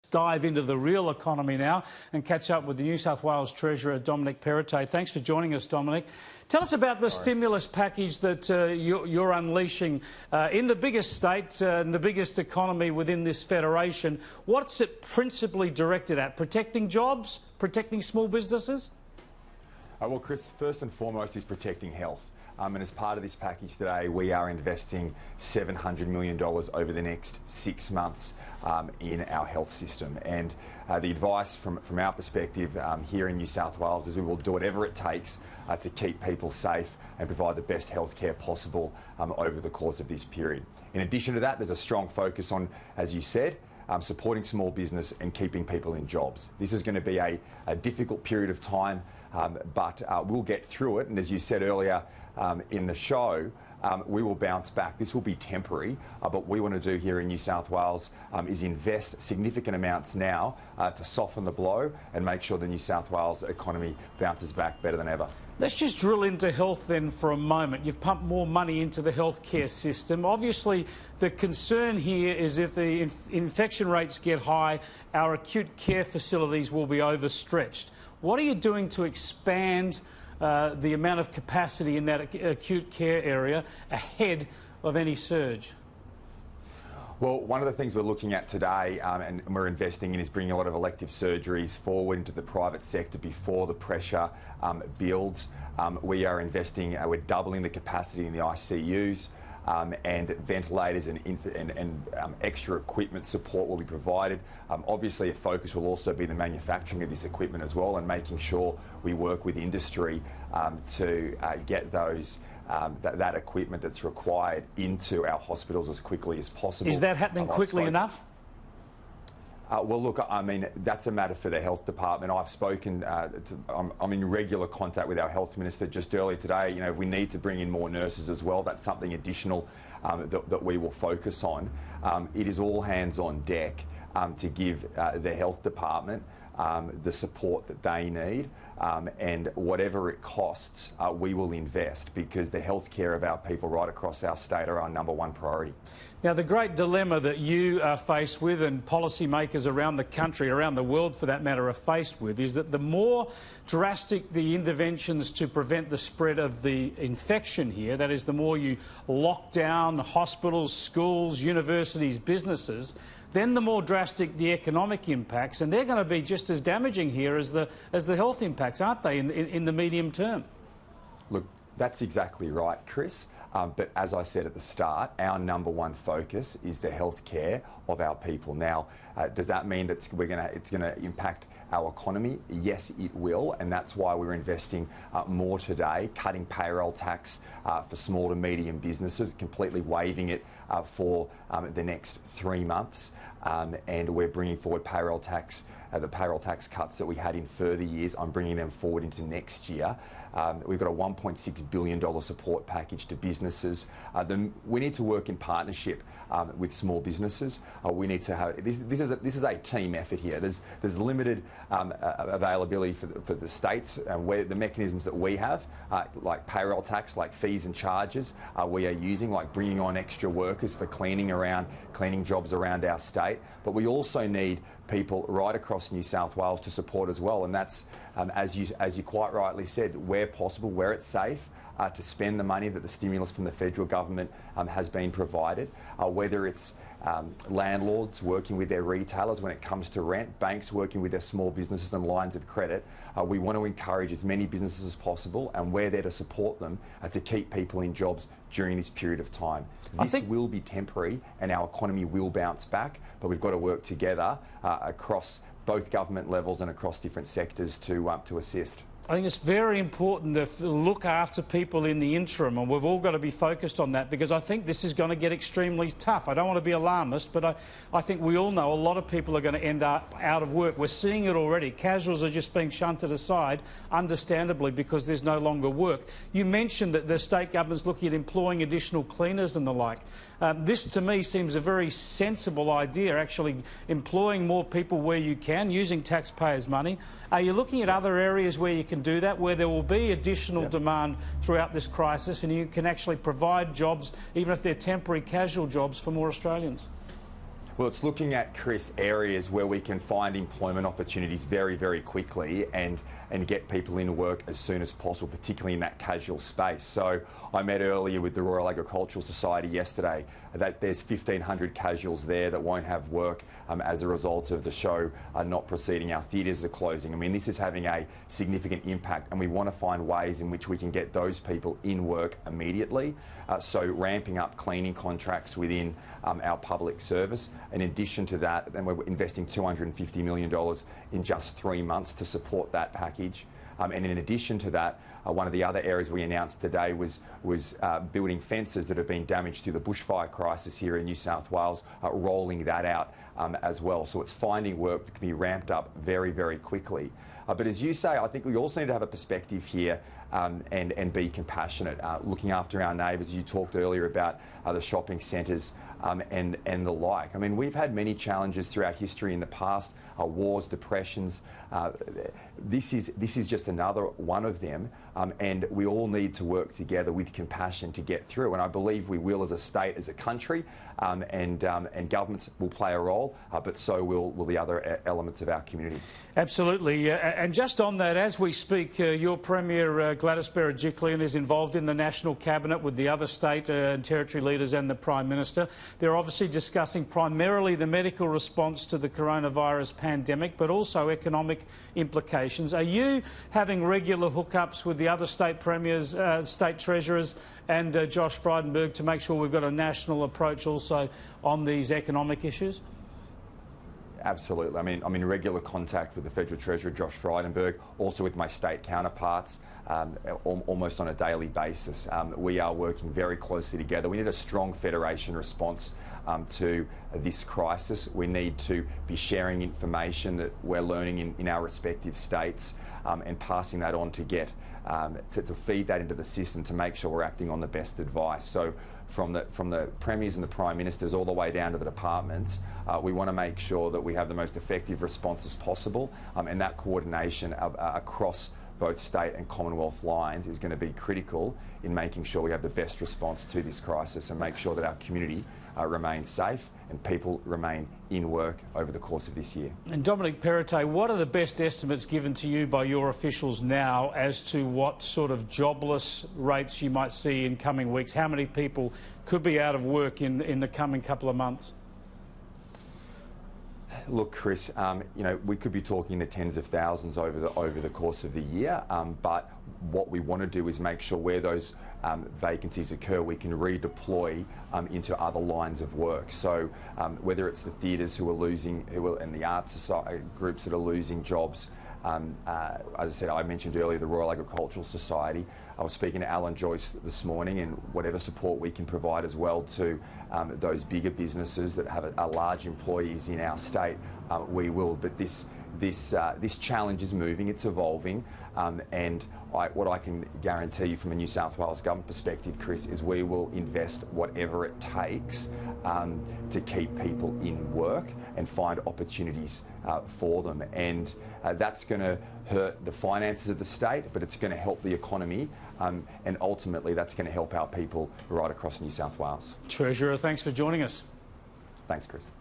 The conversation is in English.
Dive into the real economy now and catch up with the New South Wales Treasurer Dominic Perrottet. Thanks for joining us, Dominic. Tell us about the stimulus package that you're unleashing in the biggest state and the biggest economy within this federation. What's it principally directed at? Protecting jobs? Protecting small businesses? Well, Chris, first and foremost is protecting health. And as part of this package today, we are investing $700 million over the next 6 months in our health system. And the advice from our perspective here in New South Wales is we will do whatever it takes to keep people safe and provide the best health care possible over the course of this period. In addition to that, there's a strong focus on, as you said, supporting small business and keeping people in jobs. This is going to be a difficult period of time, but we'll get through it. And as you said earlier in the show, we will bounce back. This will be temporary, but what we want to do here in New South Wales is invest significant amounts now to soften the blow and make sure the New South Wales economy bounces back better than ever. Let's just drill into health then for a moment. You've pumped more money into the healthcare system. Obviously, the concern here is if the infection rates get high, our acute care facilities will be overstretched. What are you doing to expand the amount of capacity in that acute care area ahead of any surge? Well, one of the things we're looking at today and we're investing in is bringing a lot of elective surgeries forward into the private sector before the pressure builds. We are investing, we're doubling the capacity in the ICUs. And ventilators and extra equipment support will be provided. Obviously, a focus will also be the manufacturing of this equipment as well and making sure we work with industry to get those that equipment that's required into our hospitals as quickly as possible. Is that happening quickly enough? Well, look, I mean, that's a matter for the health department. I've spoken, I'm in regular contact with our health minister just earlier today. You know, we need to bring in more nurses as well. That's something additional that we will focus on. It is all hands on deck to give the health department the support that they need, and whatever it costs, we will invest because the health care of our people right across our state are our #1 priority. Now, the great dilemma that you are faced with and policymakers around the country, around the world for that matter, are faced with is that the more drastic the interventions to prevent the spread of the infection here, that is, the more you lock down hospitals, schools, universities, businesses, then the more drastic the economic impacts, and they're going to be just as damaging here as the health impacts, aren't they, in the medium term? Look, that's exactly right, Chris. But as I said at the start, our #1 focus is the health care of our people. Now, does that mean that it's going to impact our economy? Yes, it will, and that's why we're investing more today, cutting payroll tax for small to medium businesses, completely waiving it for the next 3 months, and we're bringing forward payroll tax. The payroll tax cuts that we had in further years, I'm bringing them forward into next year. We've got a $1.6 billion support package to businesses. We need to work in partnership with small businesses. We need to have this is a team effort here. There's limited availability for the states where the mechanisms that we have, like payroll tax, like fees and charges, we are using, like bringing on extra workers for cleaning jobs around our state. But we also need people right across New South Wales to support as well, and that's as you quite rightly said, where possible, where it's safe, to spend the money that the stimulus from the federal government has been provided, whether it's landlords working with their retailers when it comes to rent, banks working with their small businesses and lines of credit. We want to encourage as many businesses as possible, and we're there to support them to keep people in jobs during this period of time. This will be temporary and our economy will bounce back, but we've got to work together across both government levels and across different sectors to assist. I think it's very important to look after people in the interim, and we've all got to be focused on that because I think this is going to get extremely tough. I don't want to be alarmist, but I think we all know a lot of people are going to end up out of work. We're seeing it already. Casuals are just being shunted aside, understandably, because there's no longer work. You mentioned that the state government's looking at employing additional cleaners and the like. This, to me, seems a very sensible idea, actually employing more people where you can, using taxpayers' money. Are you looking at other areas where you can do that, where there will be additional demand throughout this crisis and you can actually provide jobs, even if they're temporary casual jobs, for more Australians? Well, it's looking at, Chris, areas where we can find employment opportunities very, very quickly and get people into work as soon as possible, particularly in that casual space. So I met earlier with the Royal Agricultural Society yesterday that there's 1,500 casuals there that won't have work as a result of the show not proceeding. Our theatres are closing. I mean, this is having a significant impact, and we want to find ways in which we can get those people in work immediately. So ramping up cleaning contracts within our public service. In addition to that, then we're investing $250 million in just 3 months to support that package. And in addition to that, one of the other areas we announced today was building fences that have been damaged through the bushfire crisis here in New South Wales, rolling that out as well. So it's finding work that can be ramped up very, very quickly. But as you say, I think we also need to have a perspective here and be compassionate, looking after our neighbours. You talked earlier about the shopping centres and the like. I mean, we've had many challenges throughout history in the past, wars, depressions. This is just another one of them, and we all need to work together with compassion to get through. And I believe we will as a state, as a country, and governments will play a role, but so will the other elements of our community. Absolutely. And just on that, as we speak, your Premier Gladys Berejiklian is involved in the National Cabinet with the other state and territory leaders and the Prime Minister. They're obviously discussing primarily the medical response to the coronavirus pandemic, but also economic implications. Are you having regular hookups with the other state premiers, state treasurers and Josh Frydenberg to make sure we've got a national approach also on these economic issues? Absolutely. I mean, I'm in regular contact with the Federal Treasurer, Josh Frydenberg, also with my state counterparts, almost on a daily basis. We are working very closely together. We need a strong federation response to this crisis. We need to be sharing information that we're learning in our respective states and passing that on to get to feed that into the system to make sure we're acting on the best advice. So from the premiers and the prime ministers all the way down to the departments, we want to make sure that we have the most effective responses possible, and that coordination across both state and Commonwealth lines is going to be critical in making sure we have the best response to this crisis and make sure that our community remains safe and people remain in work over the course of this year. And Dominic Perrottet, what are the best estimates given to you by your officials now as to what sort of jobless rates you might see in coming weeks? How many people could be out of work in the coming couple of months? Look, Chris, you know, we could be talking in the tens of thousands over the course of the year, but what we want to do is make sure where those vacancies occur, we can redeploy into other lines of work. So whether it's the theatres who are losing, and the arts society groups that are losing jobs. As I said, I mentioned earlier the Royal Agricultural Society. I was speaking to Alan Joyce this morning, and whatever support we can provide as well to those bigger businesses that have large employees in our state, we will. But this challenge is moving, it's evolving, and what I can guarantee you from a New South Wales government perspective, Chris, is we will invest whatever it takes to keep people in work and find opportunities for them. And that's going to hurt the finances of the state, but it's going to help the economy, and ultimately that's going to help our people right across New South Wales. Treasurer, thanks for joining us. Thanks, Chris.